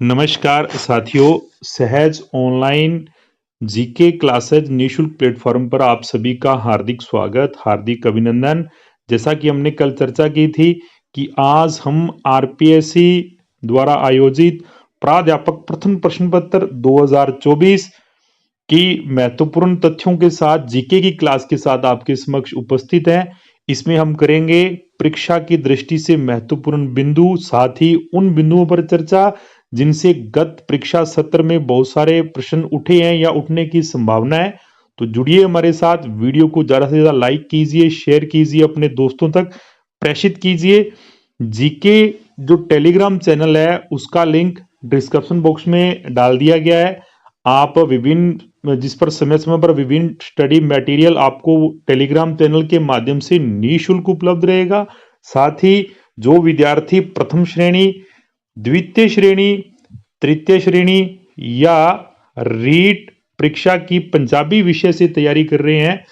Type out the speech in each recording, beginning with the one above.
नमस्कार साथियों, सहज ऑनलाइन जीके क्लासेज निःशुल्क प्लेटफॉर्म पर आप सभी का हार्दिक स्वागत, हार्दिक अभिनंदन। जैसा कि हमने कल चर्चा की थी कि आज हम आरपीएससी द्वारा आयोजित प्राध्यापक प्रथम प्रश्न पत्र 2024 की महत्वपूर्ण तथ्यों के साथ जीके की क्लास के साथ आपके समक्ष उपस्थित हैं। इसमें हम करेंगे परीक्षा की दृष्टि से महत्वपूर्ण बिंदु, साथ ही उन बिंदुओं पर चर्चा जिनसे गत परीक्षा सत्र में बहुत सारे प्रश्न उठे हैं या उठने की संभावना है। तो जुड़िए हमारे साथ, वीडियो को ज्यादा से ज्यादा लाइक कीजिए, शेयर कीजिए, अपने दोस्तों तक प्रेषित कीजिए। जीके जो टेलीग्राम चैनल है उसका लिंक डिस्क्रिप्शन बॉक्स में डाल दिया गया है। आप जिस पर समय समय पर विभिन्न स्टडी मटेरियल आपको टेलीग्राम चैनल के माध्यम से निःशुल्क उपलब्ध रहेगा। साथ ही जो विद्यार्थी प्रथम श्रेणी, द्वितीय श्रेणी, तृतीय श्रेणी या रीट परीक्षा की पंजाबी विषय से तैयारी कर रहे हैं,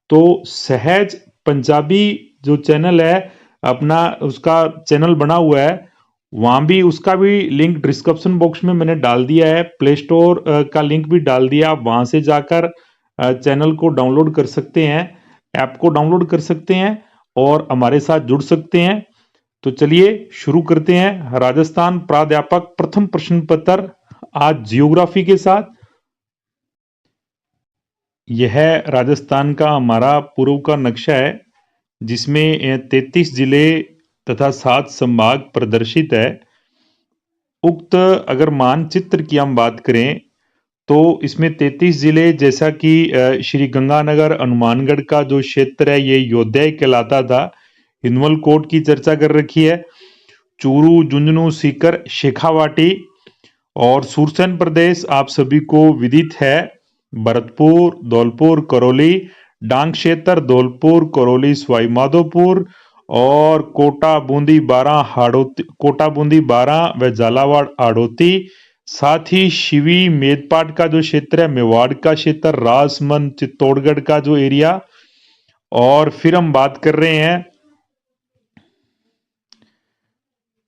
तो सहज पंजाबी जो चैनल है अपना, उसका चैनल बना हुआ है, वहां भी उसका भी लिंक डिस्क्रिप्शन बॉक्स में मैंने डाल दिया है। प्ले स्टोर का लिंक भी डाल दिया, आप वहां से जाकर चैनल को डाउनलोड कर सकते हैं, ऐप को डाउनलोड कर सकते हैं और हमारे साथ जुड़ सकते हैं। तो चलिए शुरू करते हैं। राजस्थान प्राध्यापक प्रथम प्रश्न पत्र आज जियोग्राफी के साथ। यह राजस्थान का हमारा पूर्व का नक्शा है जिसमें 33 जिले तथा 7 संभाग प्रदर्शित है। उक्त अगर मानचित्र की हम बात करें तो इसमें 33 जिले, जैसा कि श्री गंगानगर हनुमानगढ़ का जो क्षेत्र है ये योद्या कहलाता था। हिंदवल कोट की चर्चा कर रखी है, चूरू, झुंझुनू, सीकर, शेखावाटी और सुरसैन प्रदेश आप सभी को विदित है। भरतपुर, धौलपुर, करौली, डांग क्षेत्र, धौलपुर, करौली, सवाई माधोपुर और कोटा बूंदी 12 हाड़ौती, कोटा बूंदी 12 व झालावाड़ हाड़ौती। साथ ही शिवी मेदपाट का जो क्षेत्र है, मेवाड़ का क्षेत्र, राजसमंद, चित्तौड़गढ़ का जो एरिया। और फिर हम बात कर रहे हैं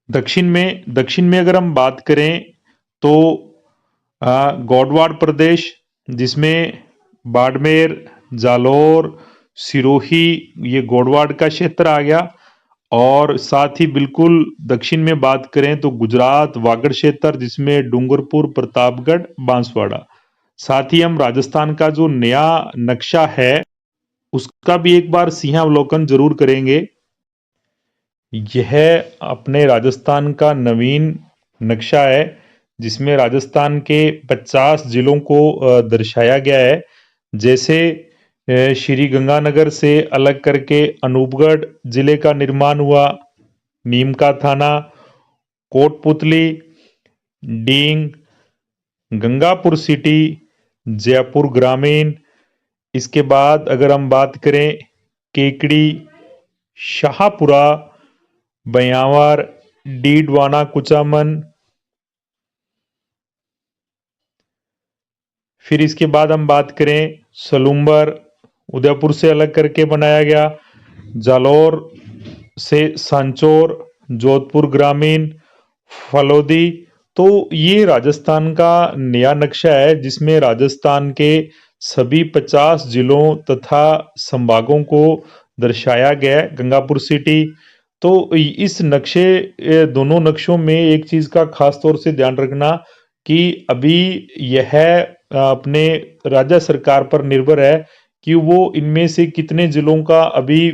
दक्षिण में अगर हम बात करें तो गौडवाड़ प्रदेश, जिसमें बाड़मेर, जालौर, सिरोही, ये गौडवाड़ का क्षेत्र आ गया। और साथ ही बिल्कुल दक्षिण में बात करें तो गुजरात वागड़ क्षेत्र, जिसमें डूंगरपुर, प्रतापगढ़, बांसवाड़ा। साथ ही हम राजस्थान का जो नया नक्शा है उसका भी एक बार सिंहावलोकन जरूर करेंगे। यह अपने राजस्थान का नवीन नक्शा है जिसमें राजस्थान के 50 जिलों को दर्शाया गया है। जैसे श्री गंगानगर से अलग करके अनूपगढ़ जिले का निर्माण हुआ, नीमका थाना, कोटपुतली, डींग, गंगापुर सिटी, जयपुर ग्रामीण। इसके बाद अगर हम बात करें केकड़ी, शाहपुरा, बयावर, डीडवाना, कुचामन। फिर इसके बाद हम बात करें सलूम्बर, उदयपुर से अलग करके बनाया गया, जालौर से सांचौर, जोधपुर ग्रामीण, फलोदी। तो ये राजस्थान का नया नक्शा है जिसमें राजस्थान के सभी 50 जिलों तथा संभागों को दर्शाया गया है। गंगापुर सिटी। तो इस दोनों नक्शों में एक चीज का खास तौर से ध्यान रखना कि अभी यह अपने राज्य सरकार पर निर्भर है कि वो इनमें से कितने जिलों का अभी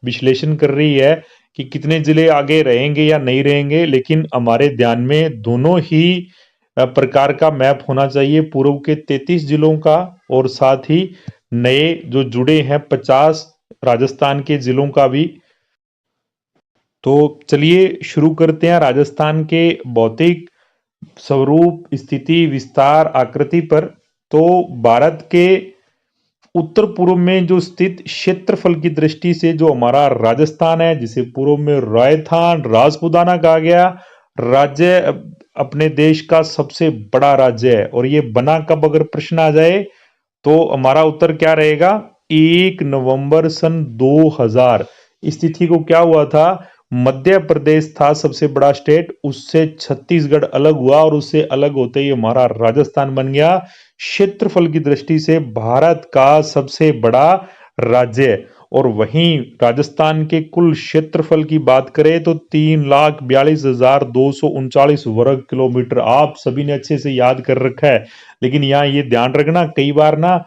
विश्लेषण कर रही है कि कितने जिले आगे रहेंगे या नहीं रहेंगे। लेकिन हमारे ध्यान में दोनों ही प्रकार का मैप होना चाहिए, पूर्व के 33 जिलों का और साथ ही नए जो जुड़े हैं 50 राजस्थान के जिलों का भी। तो चलिए शुरू करते हैं राजस्थान के भौतिक स्वरूप, स्थिति, विस्तार, आकृति पर। तो भारत के उत्तर पूर्व में जो स्थित क्षेत्रफल की दृष्टि से जो हमारा राजस्थान है, जिसे पूर्व में राजस्थान, राजपुताना कहा गया, राज्य अपने देश का सबसे बड़ा राज्य है। और ये बना कब, अगर प्रश्न आ जाए तो हमारा उत्तर क्या रहेगा? 1 नवंबर सन 2000। इस तिथि को क्या हुआ था? मध्य प्रदेश था सबसे बड़ा स्टेट, उससे छत्तीसगढ़ अलग हुआ और उससे अलग होते ही हमारा राजस्थान बन गया क्षेत्रफल की दृष्टि से भारत का सबसे बड़ा राज्य। और वहीं राजस्थान के कुल क्षेत्रफल की बात करें तो 3,42,239 वर्ग किलोमीटर। आप सभी ने अच्छे से याद कर रखा है, लेकिन यहाँ ये ध्यान रखना कई बार ना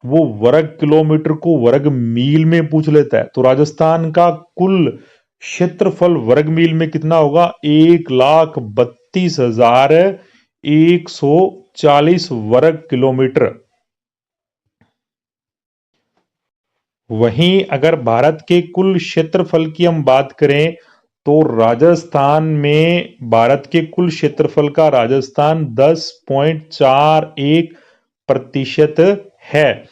वो वर्ग किलोमीटर को वर्ग मील में पूछ लेता है। तो राजस्थान का कुल क्षेत्रफल वर्ग मील में कितना होगा? 1,32,140 वर्ग किलोमीटर। वहीं अगर भारत के कुल क्षेत्रफल की हम बात करें तो राजस्थान में भारत के कुल क्षेत्रफल का राजस्थान 10.41% है।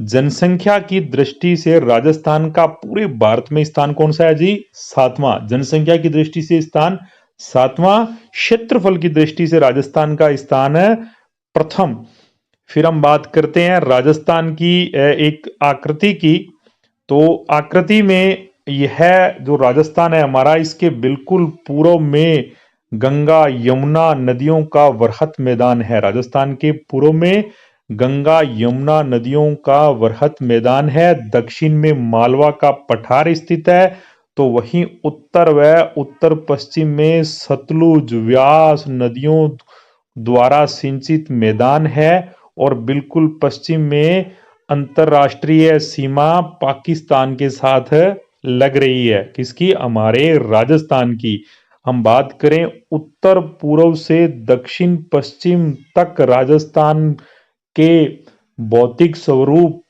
जनसंख्या की दृष्टि से राजस्थान का पूरे भारत में स्थान कौन सा है जी? 7वां। जनसंख्या की दृष्टि से स्थान 7वां, क्षेत्रफल की दृष्टि से राजस्थान का स्थान है प्रथम। फिर हम बात करते हैं राजस्थान की एक आकृति की। तो आकृति में यह जो राजस्थान है हमारा, इसके बिल्कुल पूर्व में गंगा यमुना नदियों का वृहत मैदान है। राजस्थान के पूर्व में गंगा यमुना नदियों का वृहत मैदान है। दक्षिण में मालवा का पठार स्थित है। तो वहीं उत्तर व उत्तर पश्चिम में सतलुज व्यास नदियों द्वारा सिंचित मैदान है। और बिल्कुल पश्चिम में अंतरराष्ट्रीय सीमा पाकिस्तान के साथ लग रही है। किसकी? हमारे राजस्थान की। हम बात करें उत्तर पूर्व से दक्षिण पश्चिम तक राजस्थान के भौतिक स्वरूप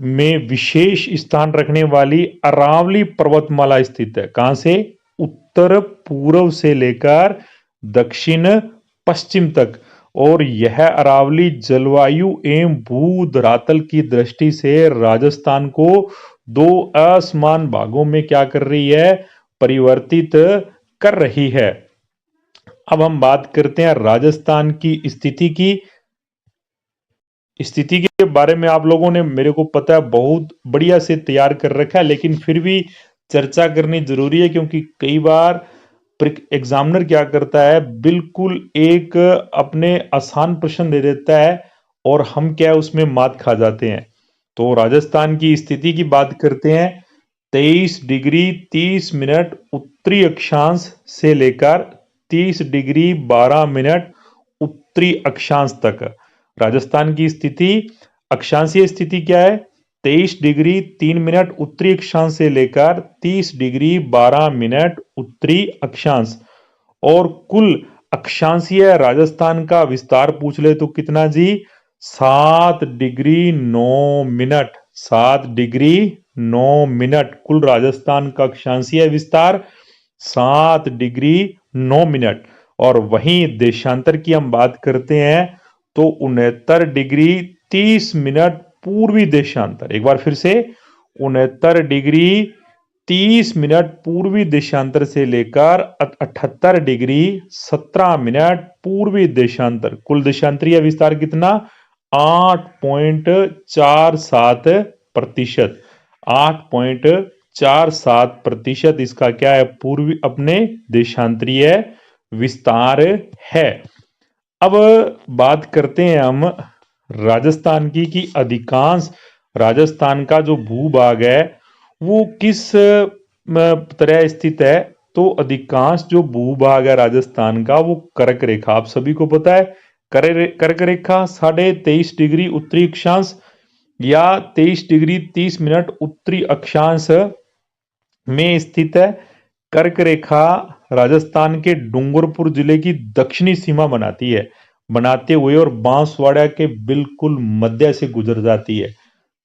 में विशेष स्थान रखने वाली अरावली पर्वतमाला स्थित है। कहां से? उत्तर पूर्व से लेकर दक्षिण पश्चिम तक। और यह अरावली जलवायु एवं भू धरातल की दृष्टि से राजस्थान को दो असमान भागों में क्या कर रही है? परिवर्तित कर रही है। अब हम बात करते हैं राजस्थान की स्थिति के बारे में। आप लोगों ने, मेरे को पता है, बहुत बढ़िया से तैयार कर रखा है, लेकिन फिर भी चर्चा करनी जरूरी है, क्योंकि कई बार एग्जामिनर क्या करता है, बिल्कुल एक अपने आसान प्रश्न दे देता है और हम क्या है उसमें मात खा जाते हैं। तो राजस्थान की स्थिति की बात करते हैं। 23 डिग्री 30 मिनट उत्तरी अक्षांश से लेकर 30 डिग्री 12 मिनट उत्तरी अक्षांश तक राजस्थान की स्थिति। अक्षांशीय स्थिति क्या है? 23 डिग्री 3 मिनट उत्तरी अक्षांश से लेकर 30 डिग्री 12 मिनट उत्तरी अक्षांश। और कुल अक्षांशीय राजस्थान का विस्तार पूछ ले तो कितना जी? 7 डिग्री 9 मिनट। 7 डिग्री 9 मिनट कुल राजस्थान का अक्षांशीय विस्तार 7 डिग्री 9 मिनट। और वहीं देशांतर की हम बात करते हैं तो 69 डिग्री 30 मिनट पूर्वी देशांतर। एक बार फिर से, 69 डिग्री 30 मिनट पूर्वी देशांतर से लेकर 78 डिग्री 17 मिनट पूर्वी देशांतर। कुल देशांतरीय विस्तार कितना? 8.47%। 8.47% इसका क्या है? पूर्वी अपने देशांतरीय विस्तार है। अब बात करते हैं हम राजस्थान की कि अधिकांश राजस्थान का जो भूभाग है वो किस तरह स्थित है। तो अधिकांश जो भूभाग है राजस्थान का वो कर्क रेखा, आप सभी को पता है, कर्क रेखा 23.5 डिग्री उत्तरी अक्षांश या 23 डिग्री 30 मिनट उत्तरी अक्षांश में स्थित है। कर्क रेखा राजस्थान के डूंगरपुर जिले की दक्षिणी सीमा बनाते हुए और बांसवाड़ा के बिल्कुल मध्य से गुजर जाती है।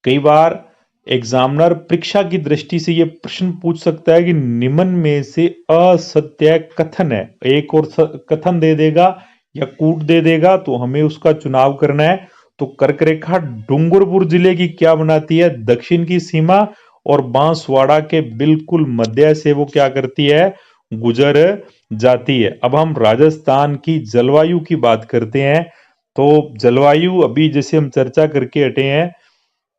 कई बार एग्जामिनर परीक्षा की दृष्टि से यह प्रश्न पूछ सकता है कि निम्न में से असत्य कथन है। एक और कथन दे देगा या कूट दे देगा, तो हमें उसका चुनाव करना है। तो कर्क रेखा डूंगरपुर जिले की क्या बनाती है? दक्षिण की सीमा, और बांसवाड़ा के बिल्कुल मध्य से वो क्या करती है? गुजर जाती है। अब हम राजस्थान की जलवायु की बात करते हैं। तो जलवायु अभी जैसे हम चर्चा करके हटे हैं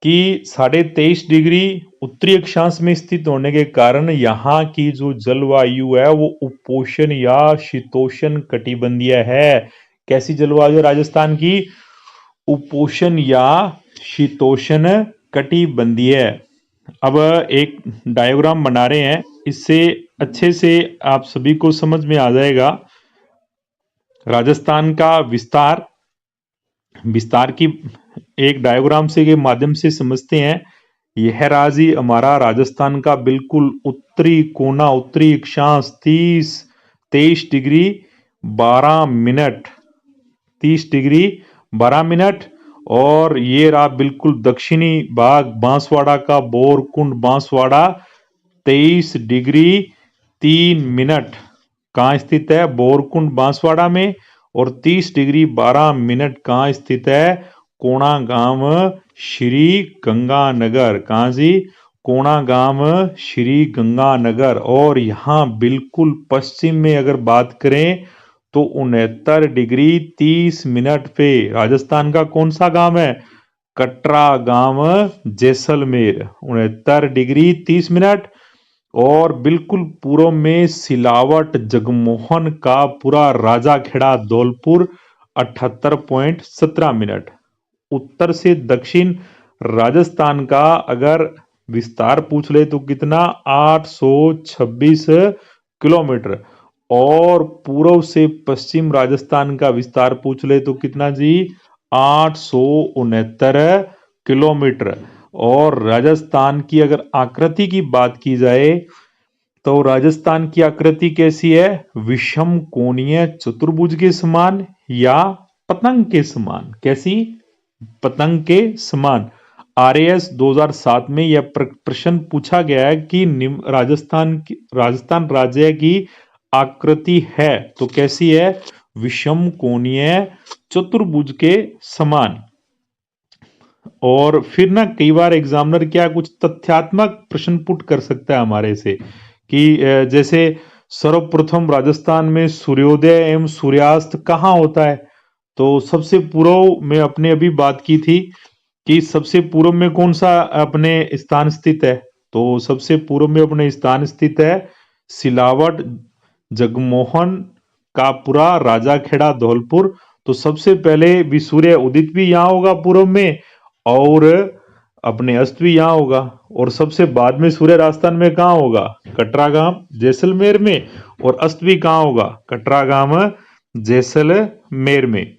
कि 23.5 डिग्री उत्तरी अक्षांश में स्थित होने के कारण यहाँ की जो जलवायु है वो उपोष्ण या शीतोष्ण कटिबंधीय है। कैसी जलवायु है राजस्थान की? उपोष्ण या शीतोष्ण कटिबंधीय। अब एक डायग्राम बना रहे हैं, इससे अच्छे से आप सभी को समझ में आ जाएगा। राजस्थान का विस्तार की एक डायग्राम से के माध्यम से समझते हैं। यह राज्य हमारा राजस्थान का बिल्कुल उत्तरी कोना, उत्तरी अक्षांश 23 डिग्री 12 मिनट 30 डिग्री 12 मिनट, और ये रहा बिल्कुल दक्षिणी भाग बांसवाड़ा का बोरकुंड बांसवाड़ा 23 डिग्री 3 मिनट कहाँ स्थित है? बोरकुंड बांसवाड़ा में। और 30 डिग्री 12 मिनट कहाँ स्थित है? कोणागांव श्री गंगानगर। कहाँ जी? कोणागांव श्री गंगानगर। और यहाँ बिल्कुल पश्चिम में अगर बात करें तो 69 डिग्री 30 मिनट पे राजस्थान का कौन सा गांव है? कटरा गांव जैसलमेर 69 डिग्री 30 मिनट। और बिल्कुल पूर्व में सिलावट जगमोहन का पूरा राजाखेड़ा धौलपुर 78.17 मिनट। उत्तर से दक्षिण राजस्थान का अगर विस्तार पूछ ले तो कितना? 826 किलोमीटर। और पूर्व से पश्चिम राजस्थान का विस्तार पूछ ले तो कितना जी? 869 किलोमीटर। और राजस्थान की अगर आकृति की बात की जाए तो राजस्थान की आकृति कैसी है? विषम कोणीय चतुर्भुज के समान या पतंग के समान। कैसी? पतंग के समान। RAS 2007 में यह प्रश्न पूछा गया है कि राजस्थान राज्य की आकृति है तो कैसी है? विषम कोणीय चतुर्भुज के समान। और फिर ना कई बार एग्जामिनर क्या कुछ तथ्यात्मक प्रश्न पुट कर सकता है हमारे से कि जैसे सर्वप्रथम राजस्थान में सूर्योदय एवं सूर्यास्त कहाँ होता है? तो सबसे पूर्व में अपने अभी बात की थी कि सबसे पूर्व में कौन सा अपने स्थान स्थित है? तो सबसे पूर्व में अपने स्थान स्थित है सिलावट जगमोहन का पूरा राजाखेड़ा धौलपुर। तो सबसे पहले भी सूर्य उदित भी यहाँ होगा पूर्व में, और अपने अस्त भी यहाँ होगा। और सबसे बाद में सूर्य राजस्थान में कहाँ होगा? कटरागांव जैसलमेर में। और अस्त भी कहाँ होगा? कटरागांव जैसलमेर में।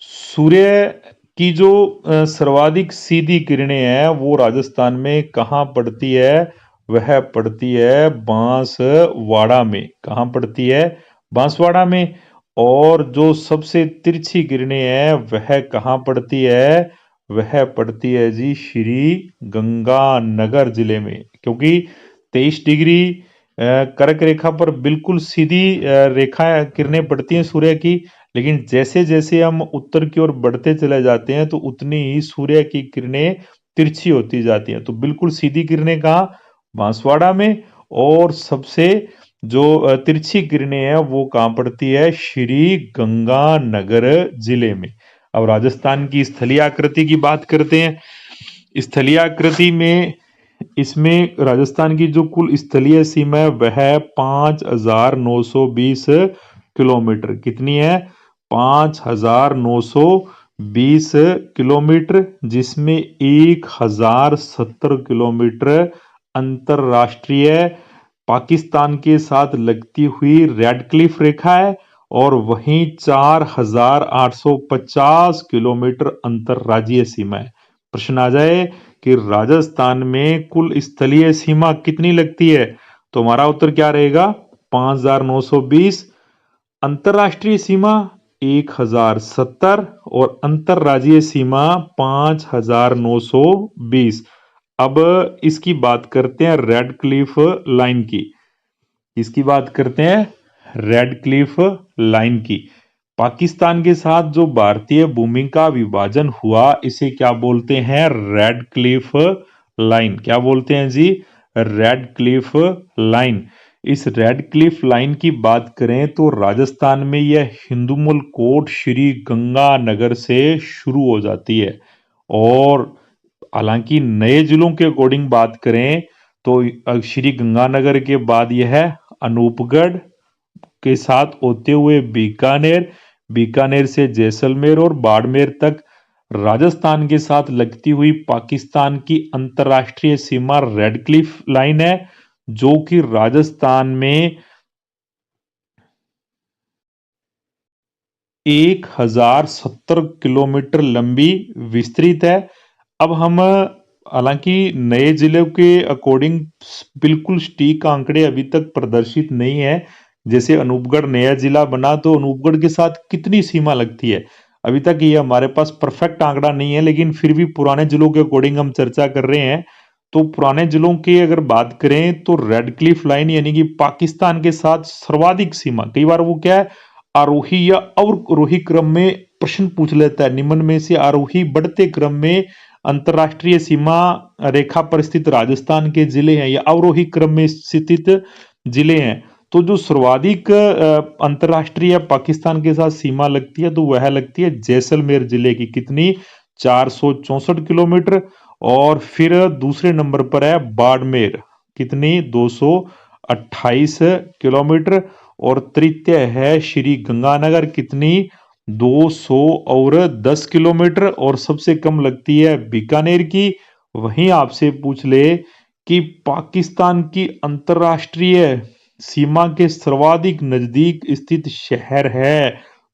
सूर्य की जो सर्वाधिक सीधी किरणें हैं वो राजस्थान में कहाँ पड़ती है? वह पड़ती है बांसवाड़ा में। कहाँ पड़ती है? बांसवाड़ा में। और जो सबसे तिरछी किरणें हैं वह कहाँ पड़ती है? वह पड़ती है जी श्री गंगानगर जिले में। क्योंकि 23 डिग्री कर्क रेखा पर बिल्कुल सीधी रेखा किरणें पड़ती हैं सूर्य की, लेकिन जैसे जैसे हम उत्तर की ओर बढ़ते चले जाते हैं तो उतनी ही सूर्य की किरणें तिरछी होती जाती हैं। तो बिल्कुल सीधी किरणें कहाँ? बांसवाड़ा में। और सबसे जो तिरछी किरणें हैं वो कहाँ पड़ती है? श्री गंगानगर जिले में। अब राजस्थान की स्थलीय आकृति की बात करते हैं। स्थलीय आकृति में इसमें राजस्थान की जो कुल स्थलीय सीमा है वह 5920 किलोमीटर। कितनी है? 5920 किलोमीटर, जिसमें 1070 किलोमीटर अंतरराष्ट्रीय पाकिस्तान के साथ लगती हुई रेड क्लिफ रेखा है, और वहीं 4850 किलोमीटर अंतरराज्यीय सीमा है। प्रश्न आ जाए कि राजस्थान में कुल स्थलीय सीमा कितनी लगती है, तो हमारा उत्तर क्या रहेगा? 5920। अंतरराष्ट्रीय सीमा 1070 और अंतरराज्यीय सीमा 5920। अब इसकी बात करते हैं रेड क्लिफ लाइन की। इसकी बात करते हैं रेड क्लिफ लाइन की। पाकिस्तान के साथ जो भारतीय भूमि का विभाजन हुआ इसे क्या बोलते हैं? Radcliffe line. क्या बोलते हैं जी? Radcliffe line. इस रेड क्लिफ लाइन की बात करें तो राजस्थान में यह हिंदुमल कोट श्री गंगानगर से शुरू हो जाती है। और हालांकि नए जिलों के अकॉर्डिंग बात करें तो श्री गंगानगर के बाद यह अनूपगढ़ के साथ होते हुए बीकानेर, बीकानेर से जैसलमेर और बाड़मेर तक राजस्थान के साथ लगती हुई पाकिस्तान की अंतर्राष्ट्रीय सीमा रेड क्लिफ लाइन है, जो कि राजस्थान में 1070 किलोमीटर लंबी विस्तृत है। अब हम हालांकि नए जिलों के अकॉर्डिंग बिल्कुल सटीक आंकड़े अभी तक प्रदर्शित नहीं है। जैसे अनूपगढ़ नया जिला बना तो अनूपगढ़ के साथ कितनी सीमा लगती है, अभी तक ये हमारे पास परफेक्ट आंकड़ा नहीं है, लेकिन फिर भी पुराने जिलों के अकॉर्डिंग हम चर्चा कर रहे हैं। तो पुराने जिलों की अगर बात करें तो रेड क्लिफ लाइन यानी कि पाकिस्तान के साथ सर्वाधिक सीमा, कई बार वो क्या है आरोही या अवरोही क्रम में प्रश्न पूछ लेता है, निम्न में से आरोही बढ़ते क्रम में अंतरराष्ट्रीय सीमा रेखा पर स्थित राजस्थान के जिले हैं या अवरोही क्रम में स्थित जिले हैं। तो जो सर्वाधिक अंतरराष्ट्रीय पाकिस्तान के साथ सीमा लगती है तो वह लगती है जैसलमेर जिले की, कितनी 464 किलोमीटर। और फिर दूसरे नंबर पर है बाड़मेर, कितनी 228 किलोमीटर। और तृतीय है श्री गंगानगर, कितनी 210 किलोमीटर। और सबसे कम लगती है बीकानेर की। वहीं आपसे पूछ ले कि पाकिस्तान की अंतरराष्ट्रीय सीमा के सर्वाधिक नजदीक स्थित शहर है,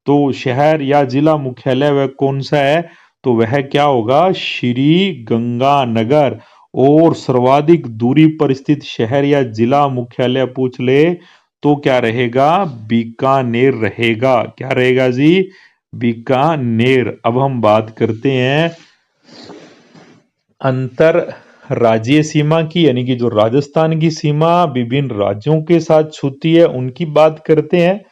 तो शहर या जिला मुख्यालय वह कौन सा है, तो वह क्या होगा श्री गंगानगर। और सर्वाधिक दूरी पर स्थित शहर या जिला मुख्यालय पूछ ले तो क्या रहेगा, बीकानेर रहेगा। क्या रहेगा जी, बीकानेर। अब हम बात करते हैं अंतर राज्यीय सीमा की, यानी कि जो राजस्थान की सीमा विभिन्न राज्यों के साथ छूती है उनकी बात करते हैं।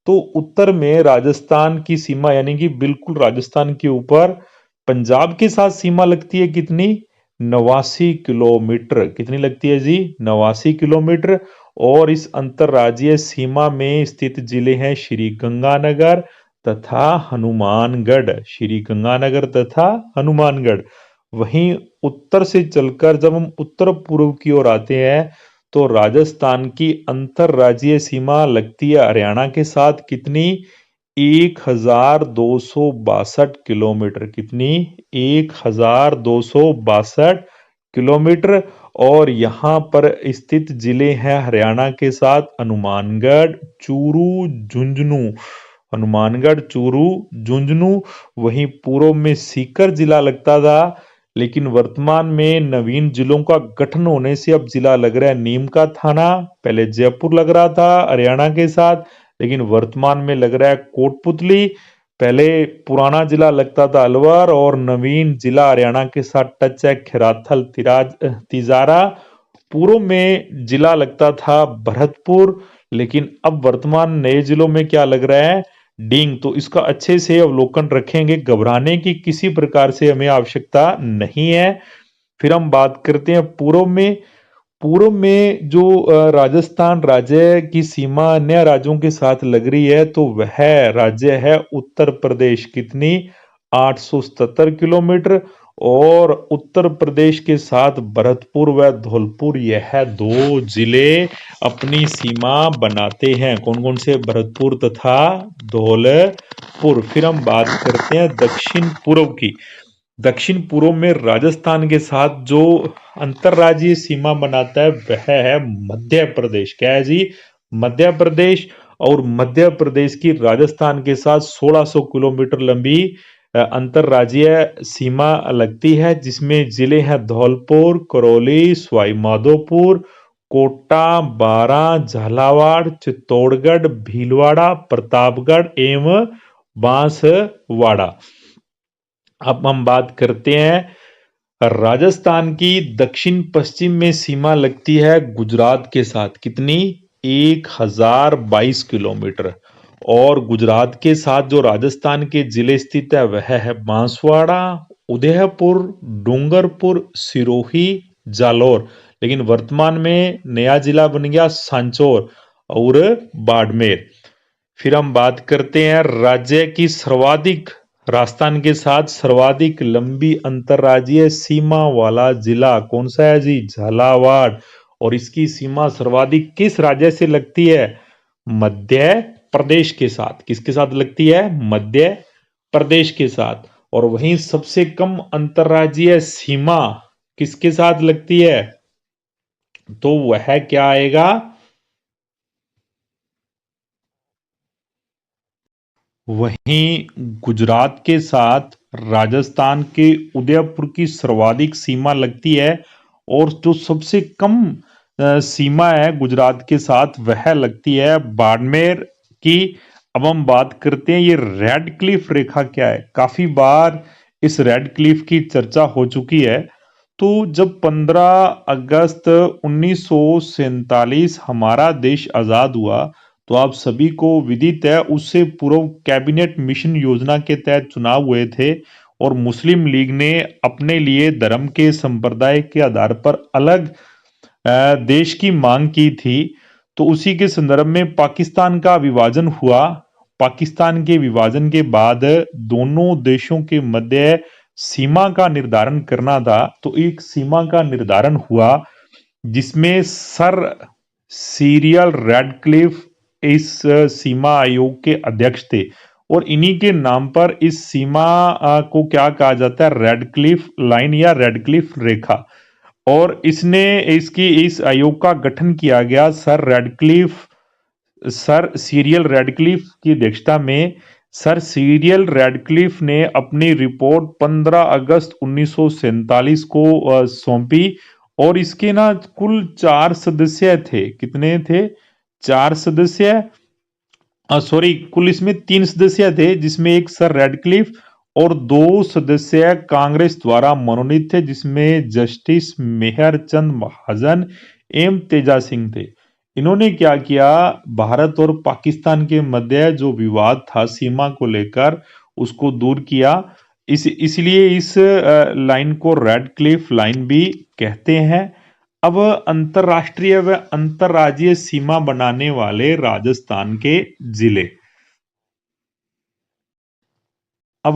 तो उत्तर में राजस्थान की सीमा यानी कि बिल्कुल राजस्थान के ऊपर पंजाब के साथ सीमा लगती है, कितनी 89 किलोमीटर। कितनी लगती है जी, 89 किलोमीटर। और इस अंतरराज्यीय सीमा में स्थित जिले हैं श्री गंगानगर तथा हनुमानगढ़, श्री गंगानगर तथा हनुमानगढ़। वहीं उत्तर से चलकर जब हम उत्तर पूर्व की ओर आते हैं तो राजस्थान की अंतरराज्यीय सीमा लगती है हरियाणा के साथ, कितनी 1262 किलोमीटर, कितनी 1262 किलोमीटर। और यहाँ पर स्थित जिले हैं हरियाणा के साथ हनुमानगढ़, चूरू, झुंझुनू, हनुमानगढ़, चूरू, झुंझुनू। वहीं पूर्व में सीकर जिला लगता था, लेकिन वर्तमान में नवीन जिलों का गठन होने से अब जिला लग रहा है नीम का थाना। पहले जयपुर लग रहा था हरियाणा के साथ, लेकिन वर्तमान में लग रहा है कोटपुतली। पहले पुराना जिला लगता था अलवर और नवीन जिला हरियाणा के साथ टच है खिराथल तिजारा। पूर्व में जिला लगता था भरतपुर, लेकिन अब वर्तमान नए जिलों में क्या लग रहा है, डींग। तो इसका अच्छे से अवलोकन रखेंगे, घबराने की किसी प्रकार से हमें आवश्यकता नहीं है। फिर हम बात करते हैं पूर्व में। पूर्व में जो राजस्थान राज्य की सीमा अन्य राज्यों के साथ लग रही है तो वह राज्य है उत्तर प्रदेश, कितनी 877 किलोमीटर। और उत्तर प्रदेश के साथ भरतपुर व धौलपुर यह दो जिले अपनी सीमा बनाते हैं। कौन कौन से, भरतपुर तथा धौलपुर। फिर हम बात करते हैं दक्षिण पूर्व की। दक्षिण पूर्व में राजस्थान के साथ जो अंतरराज्यीय सीमा बनाता है वह है मध्य प्रदेश। क्या है जी, मध्य प्रदेश। और मध्य प्रदेश की राजस्थान के साथ 1600 किलोमीटर लंबी अंतरराज्यीय सीमा लगती है, जिसमें जिले हैं धौलपुर, करौली, सवाई माधोपुर, कोटा, बारां, झालावाड़, चित्तौड़गढ़, भीलवाड़ा, प्रतापगढ़ एवं बांसवाड़ा। अब हम बात करते हैं राजस्थान की दक्षिण पश्चिम में सीमा लगती है गुजरात के साथ, कितनी 1022 किलोमीटर। और गुजरात के साथ जो राजस्थान के जिले स्थित है वह है बांसवाड़ा, उदयपुर, डूंगरपुर, सिरोही, जालौर। लेकिन वर्तमान में नया जिला बन गया सांचौर और बाड़मेर। फिर हम बात करते हैं राज्य की सर्वाधिक, राजस्थान के साथ सर्वाधिक लंबी अंतर्राज्यीय सीमा वाला जिला कौन सा है जी? झालावाड़। और इसकी सीमा सर्वाधिक किस राज्य से लगती है? मध्य प्रदेश के साथ। किसके साथ लगती है? मध्य प्रदेश के साथ। और वहीं सबसे कम अंतर्राज्यीय सीमा किसके साथ लगती है? तो वह क्या आएगा? वहीं गुजरात के साथ राजस्थान के उदयपुर की सर्वाधिक सीमा लगती है। और जो सबसे कम सीमा है गुजरात के साथ वह लगती है बाड़मेर की। अब हम बात करते हैं ये रेड क्लिफ रेखा क्या है। काफी बार इस रेड क्लिफ की चर्चा हो चुकी है। तो जब 15 अगस्त 1947 हमारा देश आजाद हुआ, तो आप सभी को विदित है उससे पूर्व कैबिनेट मिशन योजना के तहत चुनाव हुए थे और मुस्लिम लीग ने अपने लिए धर्म के संप्रदाय के आधार पर अलग देश की मांग की थी। तो उसी के संदर्भ में पाकिस्तान का विभाजन हुआ। पाकिस्तान के विभाजन के बाद दोनों देशों के मध्य सीमा का निर्धारण करना था। तो एक सीमा का निर्धारण हुआ जिसमें सर सीरियल रेडक्लिफ इस सीमा आयोग के अध्यक्ष थे। और इन्हीं के नाम पर इस सीमा को क्या कहा जाता है? रेडक्लिफ लाइन या रेडक्लिफ रेखा। और इसने इसकी इस आयोग का गठन किया गया सर सीरियल रेडक्लिफ की अध्यक्षता में। सर सीरियल रेडक्लिफ ने अपनी रिपोर्ट 15 अगस्त 1947 को सौंपी। और इसके ना कुल 4 सदस्य थे। कितने थे? 4 सदस्य। सॉरी, कुल इसमें 3 सदस्य थे जिसमें एक सर रेडक्लिफ और 2 सदस्य कांग्रेस द्वारा मनोनीत थे जिसमें जस्टिस मेहर चंद महाजन एवं तेजा सिंह थे। इन्होंने क्या किया? भारत और पाकिस्तान के मध्य जो विवाद था सीमा को लेकर उसको दूर किया। इसलिए इस लाइन को रेड क्लिफ लाइन भी कहते हैं। अब अंतरराष्ट्रीय व अंतरराज्यीय सीमा बनाने वाले राजस्थान के जिले। अब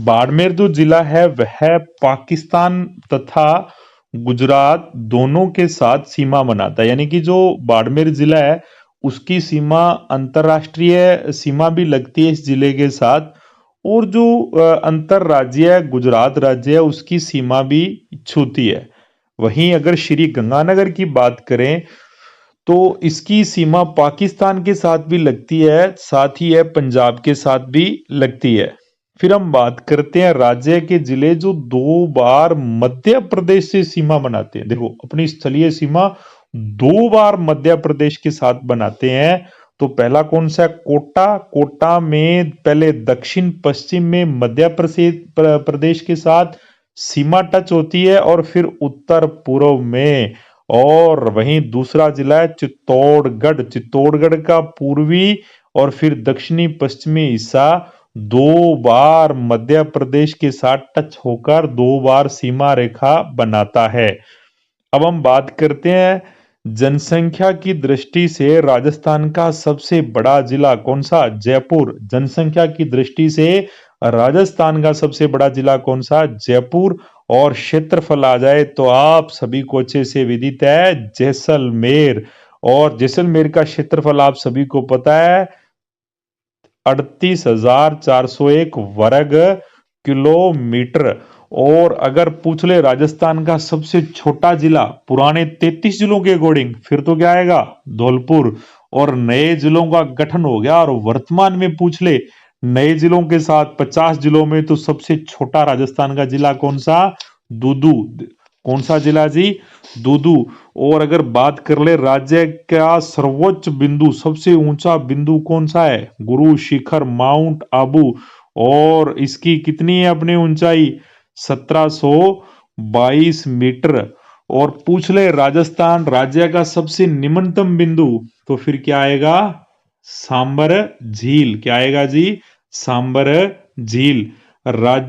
बाड़मेर जो जिला है वह पाकिस्तान तथा गुजरात दोनों के साथ सीमा बनाता है। यानी कि जो बाड़मेर जिला है उसकी सीमा अंतरराष्ट्रीय सीमा भी लगती है इस जिले के साथ। और जो अंतरराज्यीय गुजरात राज्य है उसकी सीमा भी छूती है। वहीं अगर श्री गंगानगर की बात करें तो इसकी सीमा पाकिस्तान के साथ भी लगती है, साथ ही है पंजाब के साथ भी लगती है। फिर हम बात करते हैं राज्य के जिले जो 2 बार मध्य प्रदेश से सीमा बनाते हैं। देखो, अपनी स्थलीय सीमा 2 बार मध्य प्रदेश के साथ बनाते हैं। तो पहला कौन सा है? कोटा। कोटा में पहले दक्षिण पश्चिम में मध्य प्रदेश के साथ सीमा टच होती है और फिर उत्तर पूर्व में। और वहीं दूसरा जिला है चित्तौड़गढ़। चित्तौड़गढ़ का पूर्वी और फिर दक्षिणी पश्चिमी हिस्सा 2 बार मध्य प्रदेश के साथ टच होकर 2 बार सीमा रेखा बनाता है। अब हम बात करते हैं जनसंख्या की दृष्टि से राजस्थान का सबसे बड़ा जिला कौन सा? जयपुर। जनसंख्या की दृष्टि से राजस्थान का सबसे बड़ा जिला कौन सा? जयपुर। और क्षेत्रफल आ जाए तो आप सभी को अच्छे से विदित है जैसलमेर। और जैसलमेर का क्षेत्रफल आप सभी को पता है 38,401 वर्ग किलोमीटर। और अगर पूछ ले राजस्थान का सबसे छोटा जिला पुराने 33 जिलों के अकॉर्डिंग, फिर तो क्या आएगा? धौलपुर। और नए जिलों का गठन हो गया और वर्तमान में पूछ ले नए जिलों के साथ 50 जिलों में तो सबसे छोटा राजस्थान का जिला कौन सा? दूदू। कौन सा जिला जी? दूदू। और अगर बात कर ले राज्य का सर्वोच्च बिंदु, सबसे ऊंचा बिंदु कौन सा है? गुरु शिखर माउंट आबू। और इसकी कितनी है अपनी ऊंचाई? 1722 मीटर। और पूछ ले राजस्थान राज्य का सबसे निम्नतम बिंदु, तो फिर क्या आएगा? सांबर झील। क्या आएगा जी? सांबर झील। राज्य